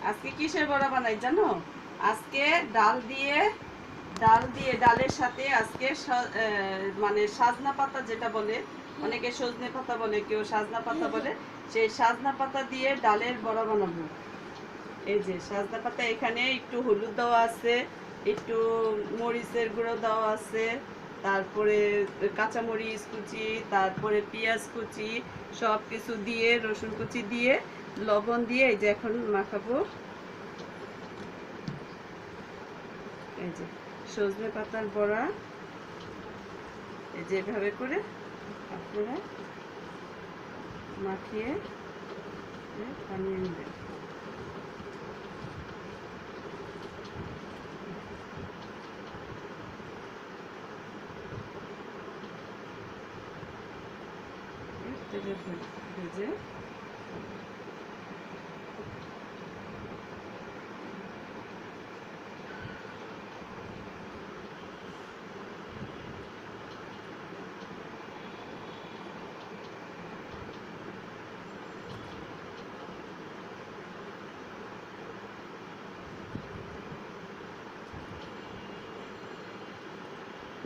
আজকে কিসের বড়া বানাই জানো? আজকে ডালের সাথে আজকে মানে সাজনা পাতা যেটা বলে, অনেকে সজনে পাতা বলে, কেউ সাজনা পাতা বলে, সেই সাজনা পাতা দিয়ে ডালের বড়া বানাবো। এই যে সাজনা পাতা, এখানে একটু হলুদ দেওয়া আছে, একটু মরিচের গুঁড়ো দেওয়া আছে, তারপরে কাঁচামরিচ কুচি, তারপরে পেঁয়াজ কুচি, সব কিছু দিয়ে, রসুন কুচি দিয়ে, লবণ দিয়ে এই যে এখন মাখাবো। এই যে সজনে পাতার বড়া, এই যে এভাবে করে আপনারা মাখিয়ে বানিয়ে নেবেন। তেলে ভেজে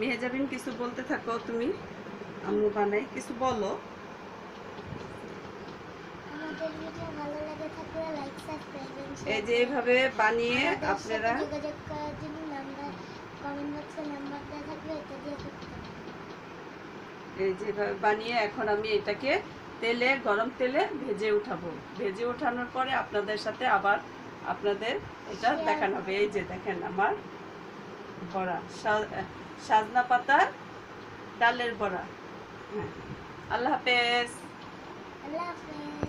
মেহেজাবিন, কিছু বলতে থাকো তুমি। আম্মু বানাই, কিছু বলো। আমাদের ভিডিও ভালো লাগে থাকলে লাইক, সাবস্ক্রাইব এন্ড শেয়ার। এই যে এইভাবে বানিয়ে আপনারা যোগাযোগ করার জন্য নাম্বার কমেন্ট বক্সে নাম্বার দেওয়া থাকবে, এটা দিয়ে করতে হবে। এই যেভাবে বানিয়ে এখন আমি এটাকে গরম তেলে ভেজে উঠাবো। ভেজে ওঠানোর পরে আপনাদের সাথে আবার আপনাদের এটা দেখানো হবে। এই যে দেখেন আমার বড়া, সাজনা পাতার ডালের বড়া। হ্যাঁ, আল্লাহ হাফেজ। আল্লাহ হাফেজ।